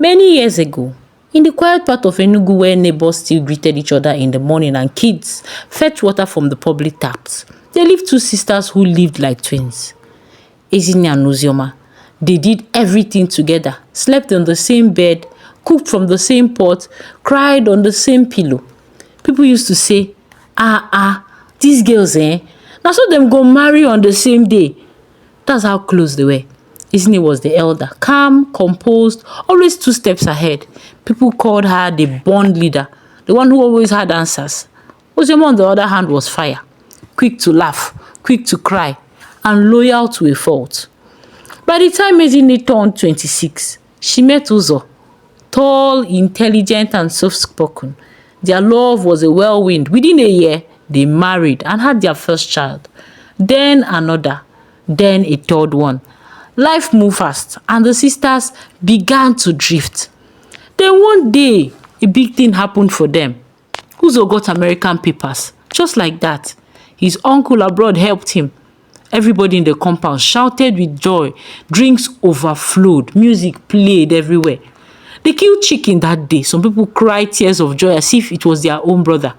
Many years ago, in the quiet part of Enugu where neighbors still greeted each other in the morning and kids fetched water from the public taps, there lived two sisters who lived like twins. Ezinne and Ozioma. They did everything together, slept on the same bed, cooked from the same pot, cried on the same pillow. People used to say, these girls na so dem go marry on the same day. That's how close they were. Ezinne was the elder, calm, composed, always 2 steps ahead. People called her the bond leader, the one who always had answers. Ozioma, on the other hand, was fire, quick to laugh, quick to cry, and loyal to a fault. By the time Ezinne turned 26, she met Uzo, tall, intelligent, and soft-spoken. Their love was a whirlwind. Within a year, they married and had their first child. Then another, then a third one. Life moved fast, and the sisters began to drift. Then one day, a big thing happened for them. Uzo got American papers, just like that. His uncle abroad helped him. Everybody in the compound shouted with joy. Drinks overflowed. Music played everywhere. They killed chicken that day. Some people cried tears of joy as if it was their own brother.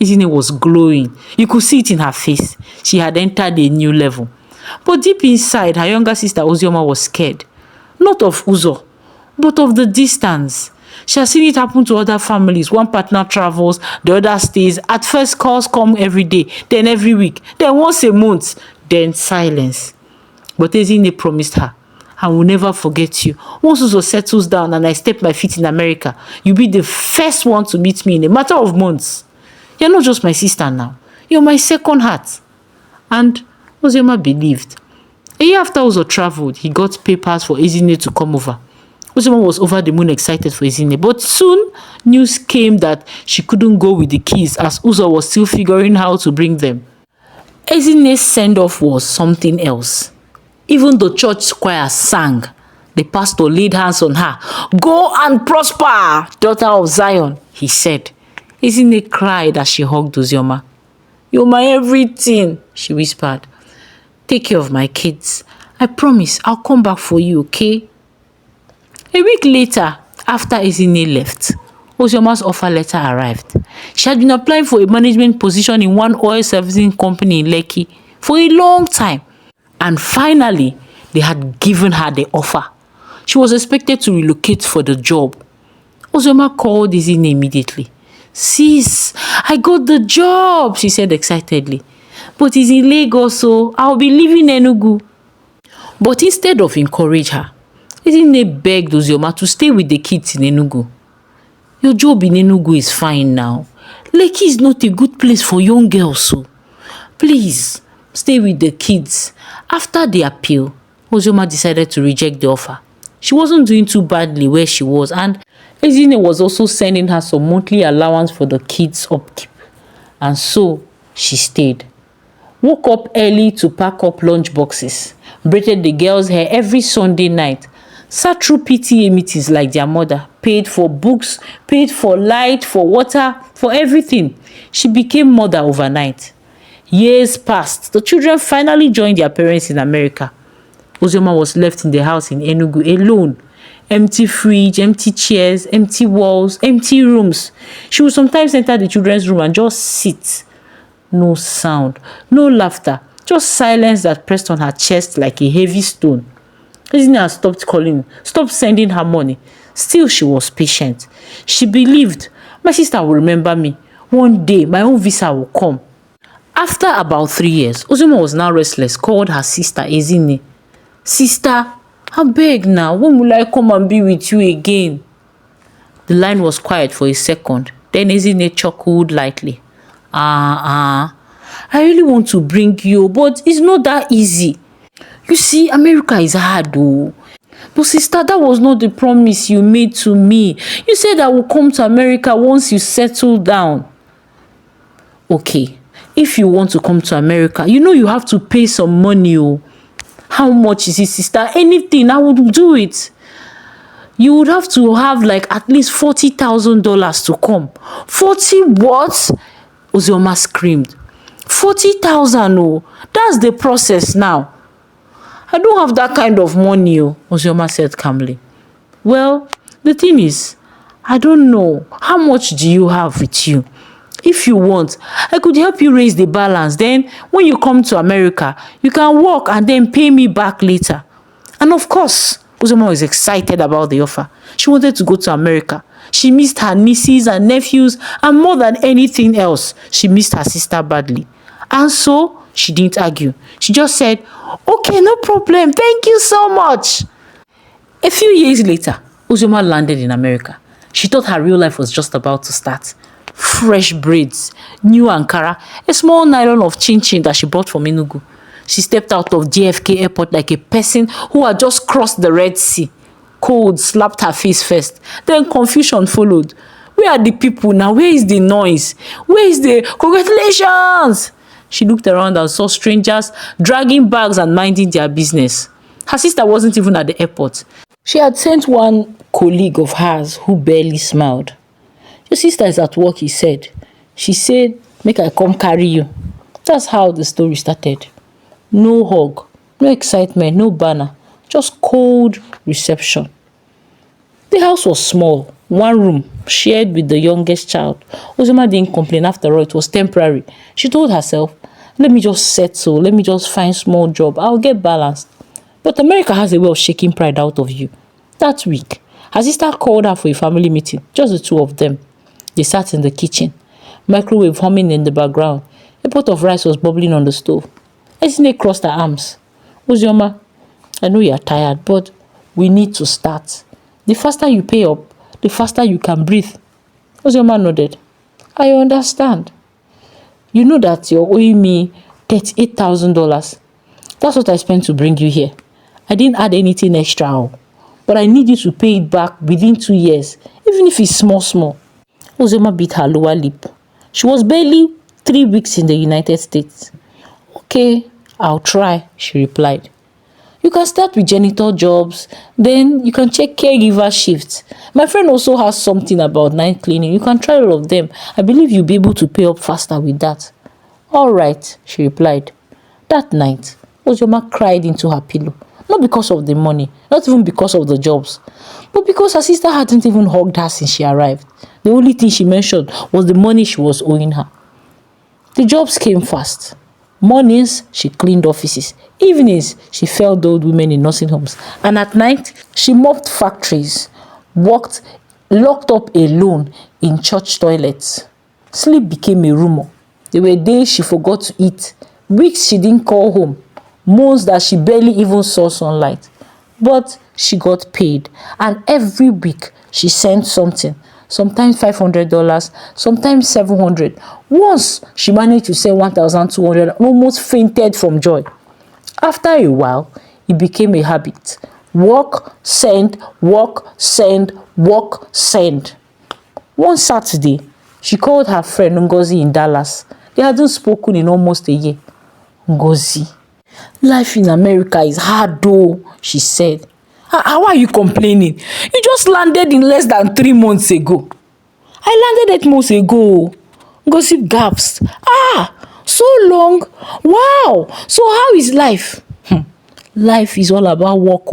Ezinne was glowing. You could see it in her face. She had entered a new level. But deep inside, her younger sister Ozioma was scared. Not of Uzo, but of the distance. She has seen it happen to other families. One partner travels, the other stays. At first, calls come every day, then every week, then once a month, then silence. But Ezinne promised her, I will never forget you. Once Uzo settles down and I step my feet in America, you'll be the first one to meet me in a matter of months. You're not just my sister now. You're my second heart. And Ozioma believed. A year after Uzo traveled, he got papers for Ezinne to come over. Ozioma was over the moon excited for Ezinne, but soon news came that she couldn't go with the kids as Uzo was still figuring how to bring them. Ezinne's send-off was something else. Even the church choir sang. The pastor laid hands on her. Go and prosper, daughter of Zion, he said. Ezinne cried as she hugged Ozioma. You're my everything, she whispered. Take care of my kids. I promise I'll come back for you, okay? A week later, after Ezinne left, Ozioma's offer letter arrived. She had been applying for a management position in one oil servicing company in Lekki for a long time. And finally, they had given her the offer. She was expected to relocate for the job. Ozioma called Ezinne immediately. Sis, I got the job, she said excitedly. But it's in Lagos, so I'll be leaving Enugu. But instead of encourage her, Ezinne begged Ozioma to stay with the kids in Enugu. Your job in Enugu is fine now. Lekki is not a good place for young girls, so please stay with the kids. After the appeal, Ozioma decided to reject the offer. She wasn't doing too badly where she was, and Ezinne was also sending her some monthly allowance for the kids' upkeep. And so she stayed. Woke up early to pack up lunch boxes, braided the girls' hair every Sunday night, sat through PTA meetings like their mother, paid for books, paid for light, for water, for everything. She became mother overnight. Years passed. The children finally joined their parents in America. Ozioma was left in the house in Enugu alone. Empty fridge, empty chairs, empty walls, empty rooms. She would sometimes enter the children's room and just sit. No sound, no laughter, just silence that pressed on her chest like a heavy stone. Ezinne had stopped calling, stopped sending her money. Still, she was patient. She believed, my sister will remember me. One day, my own visa will come. After about 3 years, Ozioma was now restless, called her sister Ezinne. Sister, I beg now, when will I come and be with you again? The line was quiet for a second. Then Ezinne chuckled lightly. I really want to bring you, but it's not that easy. You see, America is hard though. But sister, that was not the promise you made to me. You said I will come to America once you settle down. Okay, if you want to come to America, you know you have to pay some money. Oh. How much is it, sister? Anything, I would do it. You would have to have like at least $40,000 to come. 40 what? Ozioma screamed. 40,000, oh, that's the process now. I don't have that kind of money, oh, Ozioma said calmly. Well, The thing is, I don't know. How much do you have with you? If you want, I could help you raise the balance. Then, when you come to America, you can work and then pay me back later. And of course, Uzoma was excited about the offer. She wanted to go to America. She missed her nieces and nephews, and more than anything else, she missed her sister badly. And so, she didn't argue. She just said, okay, no problem. Thank you so much. A few years later, Uzoma landed in America. She thought her real life was just about to start. Fresh braids, new Ankara, a small nylon of chin-chin that she bought from Enugu. She stepped out of JFK airport like a person who had just crossed the Red Sea. Cold slapped her face first, then confusion followed. Where are the people now? Where is the noise? Where is the congratulations? She looked around and saw strangers dragging bags and minding their business. Her sister wasn't even at the airport. She had sent one colleague of hers who barely smiled. Your sister is at work, he said. She said, make I come carry you. That's how the story started. No hug, no excitement, no banner, just cold reception. The house was small, one room, shared with the youngest child. Uzoma didn't complain. After all, it was temporary. She told herself, let me just settle, let me just find small job, I'll get balanced. But America has a way of shaking pride out of you. That week, her sister called her for a family meeting, just the two of them. They sat in the kitchen, microwave humming in the background. A pot of rice was bubbling on the stove. Esine crossed her arms. Uzoma, I know you are tired, but we need to start. The faster you pay up, the faster you can breathe. Uzoma nodded. I understand. You know that you're owing me $38,000. That's what I spent to bring you here. I didn't add anything extra, but I need you to pay it back within 2 years, even if it's small. Uzoma bit her lower lip. She was barely 3 weeks in the United States. Okay, I'll try, she replied. You can start with janitor jobs, then you can check caregiver shifts. My friend also has something about night cleaning. You can try all of them. I believe you'll be able to pay up faster with that. All right, she replied. That night, Uzoma cried into her pillow. Not because of the money, not even because of the jobs, but because her sister hadn't even hugged her since she arrived. The only thing she mentioned was the money she was owing her. The jobs came fast. Mornings, she cleaned offices. Evenings, she fed old women in nursing homes. And at night, she mopped factories, locked up alone in church toilets. Sleep became a rumor. There were days she forgot to eat, weeks she didn't call home, months that she barely even saw sunlight. But she got paid, and every week she sent something. Sometimes $500, sometimes $700. Once she managed to send $1,200, almost fainted from joy. After a while, it became a habit. Work, send, work, send, work, send. One Saturday, she called her friend Ngozi in Dallas. They hadn't spoken in almost a year. Ngozi, life in America is hard though, she said. How are you complaining? You just landed in less than 3 months ago. I landed 8 months ago. Gossip gaps. So long. Wow. So how is life? Life is all about work.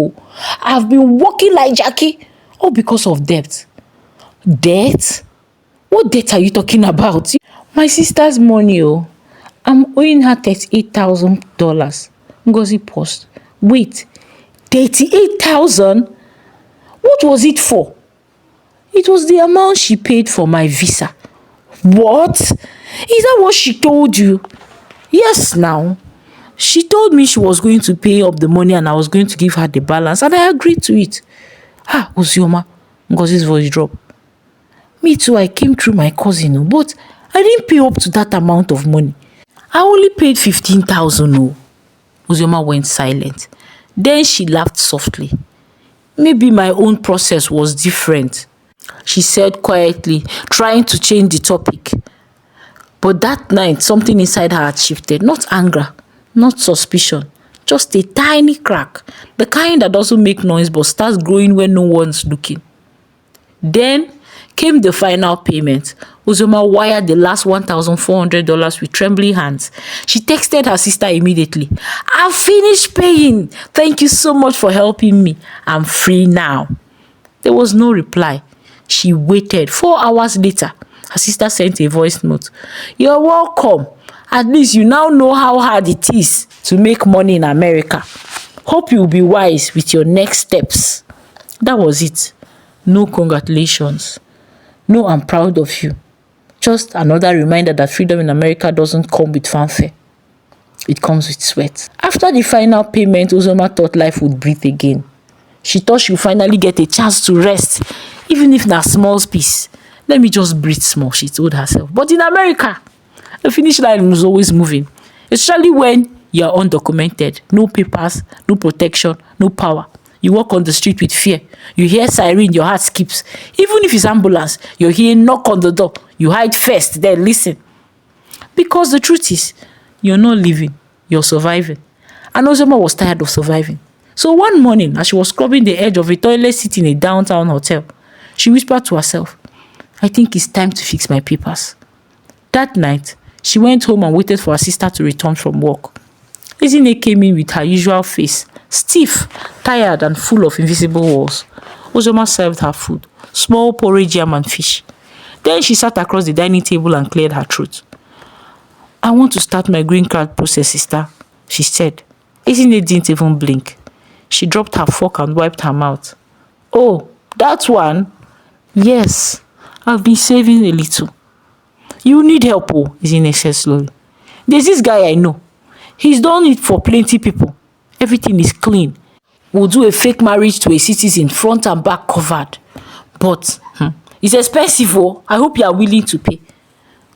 I've been working like Jackie. All because of debt. Debt? What debt are you talking about? My sister's money. I'm owing her $38,000. Ngozi paused. Wait. 38,000? What was it for? It was the amount she paid for my visa. What? Is that what she told you? Yes, now. She told me she was going to pay up the money and I was going to give her the balance, and I agreed to it. Uzoma, Ngozi's voice dropped. Me too, I came through my cousin, but I didn't pay up to that amount of money. I only paid 15,000. Uzoma went silent. Then she laughed softly. Maybe my own process was different, she said quietly, trying to change the topic. But that night, something inside her had shifted. Not anger, not suspicion, just a tiny crack. The kind that doesn't make noise but starts growing when no one's looking. Then came the final payment. Uzoma wired the last $1,400 with trembling hands. She texted her sister immediately. I've finished paying. Thank you so much for helping me. I'm free now. There was no reply. She waited. 4 hours later, her sister sent a voice note. "You're welcome. At least you now know how hard it is to make money in America. Hope you'll be wise with your next steps." That was it. No congratulations. No, "I'm proud of you." Just another reminder that freedom in America doesn't come with fanfare. It comes with sweat. After the final payment, Uzoma thought life would breathe again. She thought she would finally get a chance to rest, even if na small piece. "Let me just breathe small," she told herself. But in America, the finish line is always moving, especially when you are undocumented. No papers, no protection, no power. You walk on the street with fear. You hear siren, your heart skips. Even if it's ambulance, you hear knock on the door. You hide first, then listen. Because the truth is, you're not living, you're surviving. And Ozoma was tired of surviving. So one morning, as she was scrubbing the edge of a toilet seat in a downtown hotel, she whispered to herself, "I think it's time to fix my papers." That night, she went home and waited for her sister to return from work. Ezine came in with her usual face, stiff, tired, and full of invisible walls. Ozoma served her food, small porridge, yam, and fish. Then she sat across the dining table and cleared her throat. "I want to start my green card process, sister," she said. Ezine didn't even blink. She dropped her fork and wiped her mouth. "Oh, that one?" "Yes, I've been saving a little." "You need help," Ezine said slowly. "There's this guy I know. He's done it for plenty people. Everything is clean. We'll do a fake marriage to a citizen, front and back covered. But it's expensive. I hope you are willing to pay."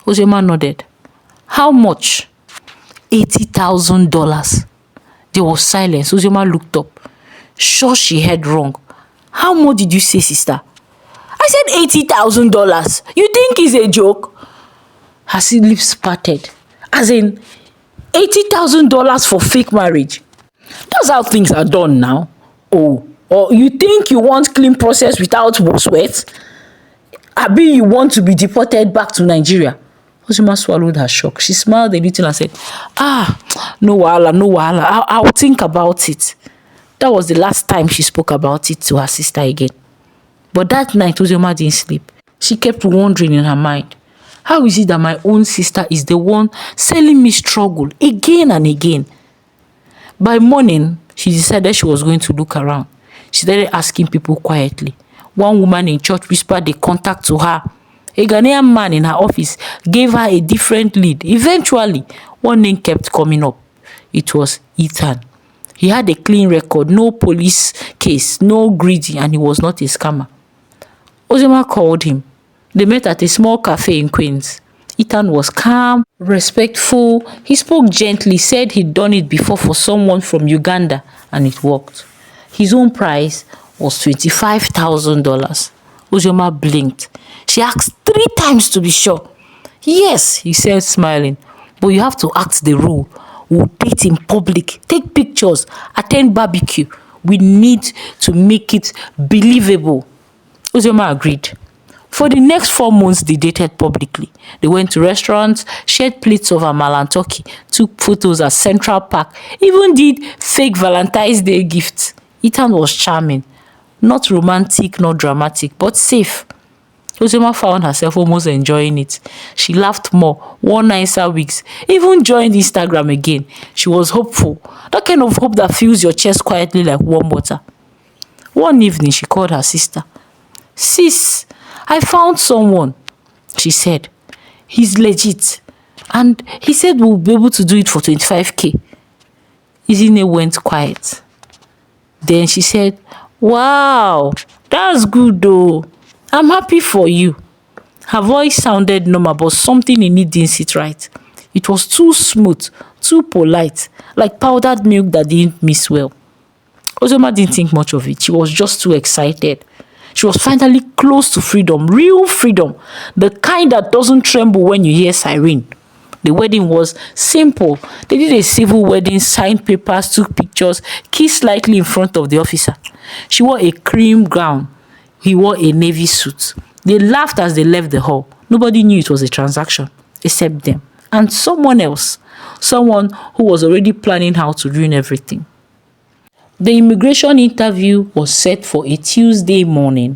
Ozoma nodded. "How much?" $80,000. There was silence. Ozoma looked up. Sure she heard wrong. "How much did you say, sister?" "I said $80,000. You think it's a joke?" Her lips parted. "As in $80,000 for fake marriage? That's how things are done now. Oh, or you think you want clean process without sweat? Abi you want to be deported back to Nigeria?" Ozoma swallowed her shock. She smiled a little and said, No wahala, no wahala. I'll think about it." That was the last time she spoke about it to her sister again. But that night, Ozoma didn't sleep. She kept wondering in her mind, how is it that my own sister is the one selling me struggle again and again? By morning, she decided she was going to look around. She started asking people quietly. One woman in church whispered a contact to her. A Ghanaian man in her office gave her a different lead. Eventually, one name kept coming up. It was Ethan. He had a clean record, no police case, no greedy, and he was not a scammer. Ozoma called him. They met at a small cafe in Queens. Ethan was calm, respectful. He spoke gently, said he'd done it before for someone from Uganda, and it worked. His own price was $25,000. Ozoma blinked. She asked 3 times to be sure. "Yes," he said, smiling, "but you have to act the rule. We'll date in public, take pictures, attend barbecue. We need to make it believable." Ozoma agreed. For the next 4 months, they dated publicly. They went to restaurants, shared plates of amala and turkey, took photos at Central Park, even did fake Valentine's Day gifts. Ethan was charming. Not romantic, not dramatic, but safe. Ozoma found herself almost enjoying it. She laughed more, wore nicer wigs, even joined Instagram again. She was hopeful. That kind of hope that fills your chest quietly like warm water. One evening, she called her sister. "Sis, I found someone," she said. "He's legit. And he said we'll be able to do it for 25K. Ezine went quiet. Then she said, "Wow, that's good though. I'm happy for you." Her voice sounded normal, but something in it didn't sit right. It was too smooth, too polite, like powdered milk that didn't mix well. Ozoma didn't think much of it. She was just too excited. She was finally close to freedom, real freedom, the kind that doesn't tremble when you hear siren. The wedding was simple. They did a civil wedding, signed papers, took pictures, kissed slightly in front of the officer. She wore a cream gown. He wore a navy suit. They laughed as they left the hall. Nobody knew it was a transaction, except them. And someone else. Someone who was already planning how to ruin everything. The immigration interview was set for a Tuesday morning.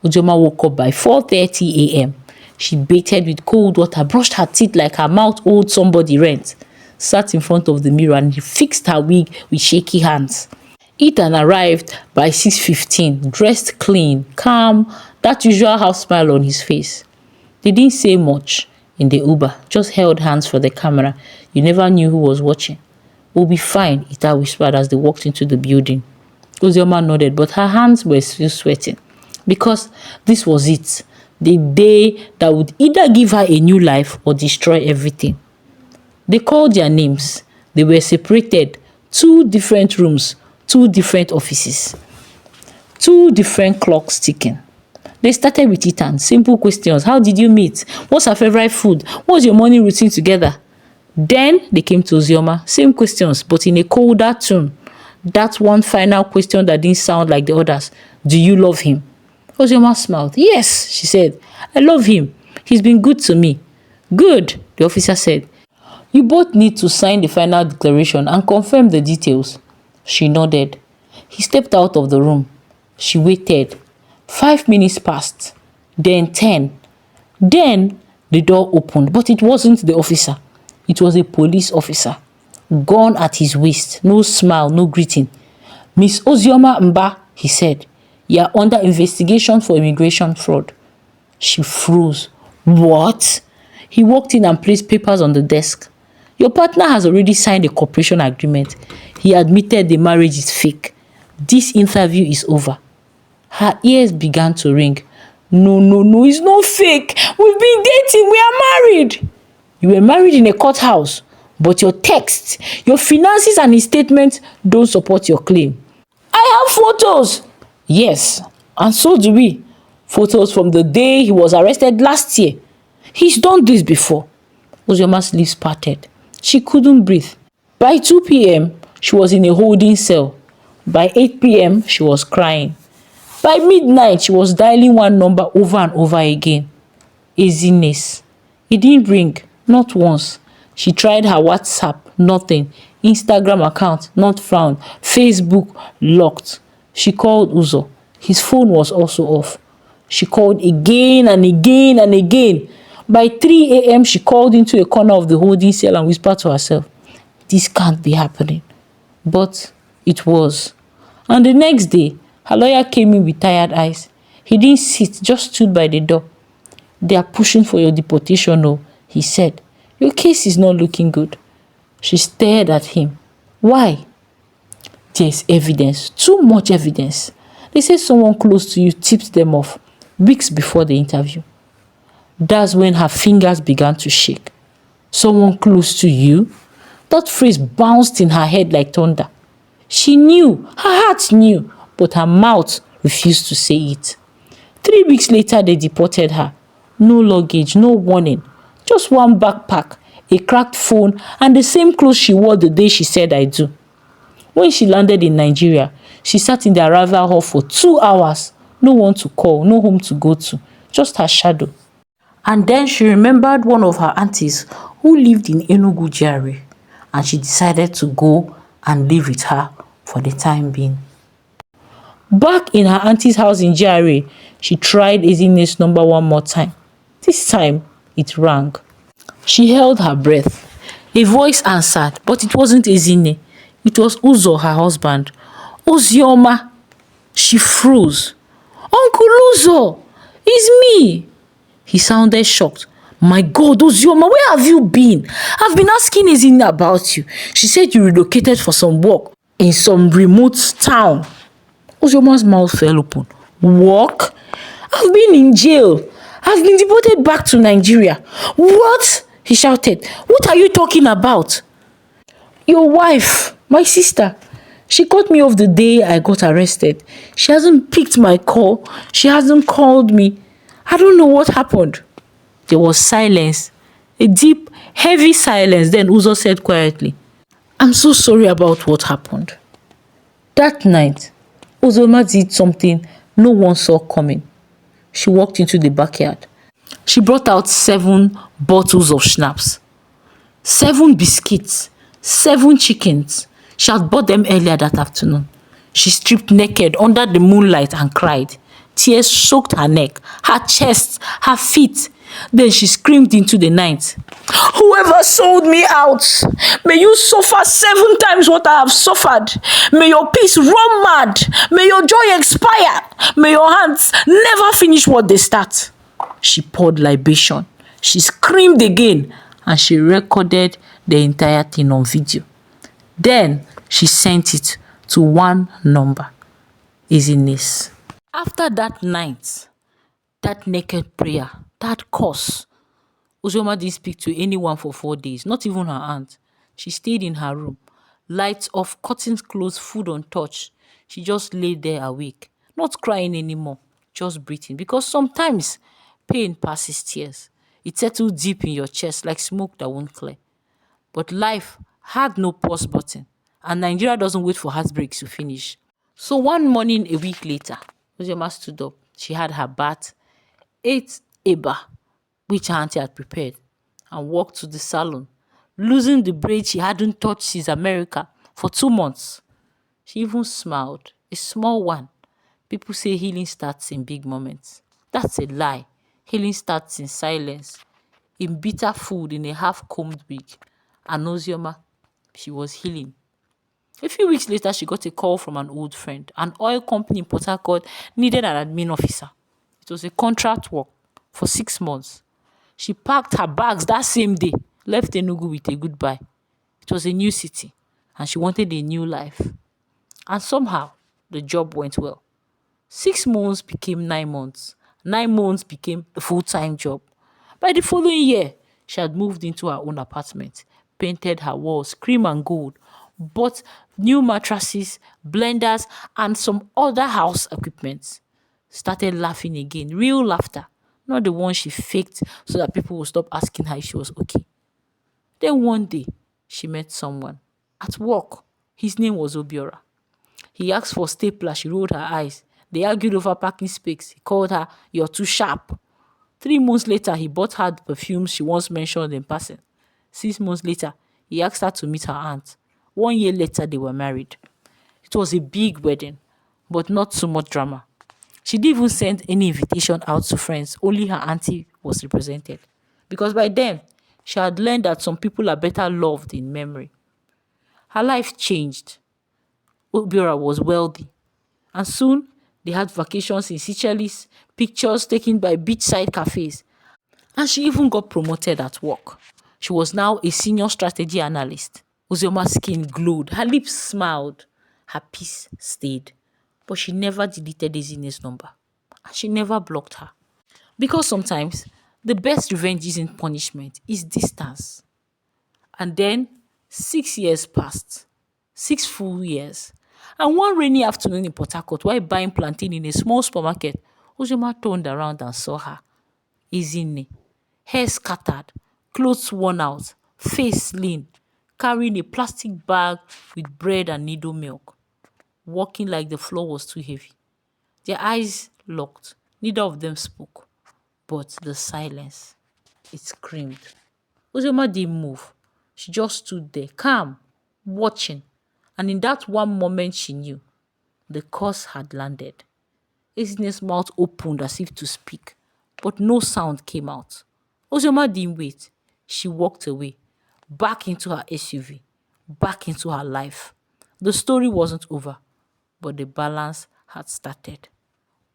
Uzoma woke up by 4:30 a.m. She bathed with cold water, brushed her teeth like her mouth owed somebody rent, sat in front of the mirror and fixed her wig with shaky hands. Ethan arrived by 6:15, dressed clean, calm, that usual half smile on his face. They didn't say much in the Uber, just held hands for the camera. You never knew who was watching. We'll be fine, Ita whispered as they walked into the building. Ozioma nodded, but her hands were still sweating. Because this was it. The day that would either give her a new life or destroy everything. They called their names. They were separated. 2 different rooms, 2 different offices. 2 different clocks ticking. They started with Ethan. Simple questions. How did you meet? What's her favorite food? What's your morning routine together? Then they came to Ozioma. Same questions, but in a colder tone. That one final question that didn't sound like the others. Do you love him? Ozioma smiled. Yes, she said. I love him. He's been good to me. Good, the officer said. You both need to sign the final declaration and confirm the details. She nodded. He stepped out of the room. She waited. 5 minutes passed. Then 10. Then the door opened, but it wasn't the officer. It was a police officer. Gun at his waist. No smile, no greeting. Miss Ozioma Mba, he said. You are under investigation for immigration fraud. She froze. What? He walked in and placed papers on the desk. Your partner has already signed a cooperation agreement. He admitted the marriage is fake. This interview is over. Her ears began to ring. No, it's not fake. We've been dating. We are married. You were married in a courthouse, but your texts, your finances and his statements don't support your claim. I have photos. Yes, and so do we. Photos from the day he was arrested last year. He's done this before. Ozioma's lips parted. She couldn't breathe. By 2 p.m., she was in a holding cell. By 8 p.m., she was crying. By midnight, she was dialing one number over and over again. Eziness. It didn't ring, not once. She tried her WhatsApp, nothing. Instagram account, not found. Facebook, locked. She called Uzo. His phone was also off. She called again and again and again. By 3 a.m., she called into a corner of the holding cell and whispered to herself, this can't be happening. But it was. And the next day, her lawyer came in with tired eyes. He didn't sit, just stood by the door. They are pushing for your deportation, oh, he said. Your case is not looking good. She stared at him. Why? There's evidence, too much evidence. They say someone close to you tipped them off weeks before the interview. That's when her fingers began to shake. Someone close to you? That phrase bounced in her head like thunder. She knew, her heart knew, but her mouth refused to say it. 3 weeks later, they deported her. No luggage, no warning. Just one backpack, a cracked phone, and the same clothes she wore the day she said I do. When she landed in Nigeria, she sat in the arrival hall for 2 hours. No one to call, no home to go to, just her shadow. And then she remembered one of her aunties who lived in Enugu GRA, and she decided to go and live with her for the time being. Back in her auntie's house in GRA, she tried Ezine's number one more time. This time, it rang. She held her breath. A voice answered, but it wasn't Ezine. It was Uzo, her husband. Ozioma. She froze. Uncle Uzo, it's me. He sounded shocked. My God, Ozioma, where have you been? I've been asking Ezine about you. She said you relocated for some work in some remote town. Ozioma's mouth fell open. Work? I've been in jail. I've been deported back to Nigeria. What? He shouted. What are you talking about? Your wife, my sister. She cut me off the day I got arrested. She hasn't picked my call. She hasn't called me. I don't know what happened. There was silence. A deep, heavy silence. Then Uzo said quietly, I'm so sorry about what happened. That night, Ozioma did something no one saw coming. She walked into the backyard. She brought out 7 bottles of schnapps, 7 biscuits, 7 chickens. She had bought them earlier that afternoon. She stripped naked under the moonlight and cried. Tears soaked her neck, her chest, her feet. Then she screamed into the night. Whoever sold me out, may you suffer 7 times what I have suffered. May your peace run mad. May your joy expire. May your hands never finish what they start. She poured libation. She screamed again and she recorded the entire thing on video. Then she sent it to one number, Easiness. After that night, that naked prayer, that curse, Uzoma didn't speak to anyone for 4 days, not even her aunt. She stayed in her room, lights off, curtains closed, food untouched. She just lay there awake, not crying anymore, just breathing. Because sometimes pain passes tears. It settles deep in your chest like smoke that won't clear. But life had no pause button, and Nigeria doesn't wait for heartbreaks to finish. So one morning a week later, Uzoma stood up. She had her bath, ate eba, which her auntie had prepared, and walked to the salon, losing the braid she hadn't touched since America for 2 months. She even smiled, a small one. People say healing starts in big moments. That's a lie. Healing starts in silence, in bitter food, in a half-combed wig. And Ozioma, she was healing. A few weeks later, she got a call from an old friend. An oil company in Port Harcourt needed an admin officer. It was a contract work for 6 months. She packed her bags that same day, left Enugu with a goodbye. It was a new city, and she wanted a new life. And somehow, the job went well. 6 months became 9 months. 9 months became a full-time job. By the following year, she had moved into her own apartment, painted her walls cream and gold, bought new mattresses, blenders, and some other house equipment. Started laughing again, real laughter, not the one she faked so that people would stop asking her if she was okay. Then one day, she met someone at work. His name was Obiora. He asked for stapler. She rolled her eyes. They argued over parking space. He called her, "You're too sharp." 3 months later, he bought her the perfume she once mentioned in passing. 6 months later, he asked her to meet her aunt. 1 year later, they were married. It was a big wedding, but not too much drama. She didn't even send any invitation out to friends. Only her auntie was represented. Because by then, she had learned that some people are better loved in memory. Her life changed. Obiora was wealthy. And soon, they had vacations in Seychelles, pictures taken by beachside cafes. And she even got promoted at work. She was now a senior strategy analyst. Uzioma's skin glowed. Her lips smiled. Her peace stayed. But she never deleted Ezine's number. And she never blocked her. Because sometimes, the best revenge isn't punishment, it's distance. And then 6 years passed. 6 full years. And one rainy afternoon in Port Harcourt, while buying plantain in a small supermarket, Ojoma turned around and saw her. Izine, hair scattered, clothes worn out, face lean, carrying a plastic bag with bread and needle milk, walking like the floor was too heavy. Their eyes locked. Neither of them spoke. But the silence, it screamed. Ozoma didn't move. She just stood there, calm, watching. And in that one moment she knew the curse had landed. Ezine's mouth opened as if to speak, but no sound came out. Ozoma didn't wait. She walked away, back into her SUV, back into her life. The story wasn't over, but the balance had started.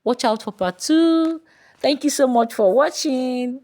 Watch out for part 2. Thank you so much for watching.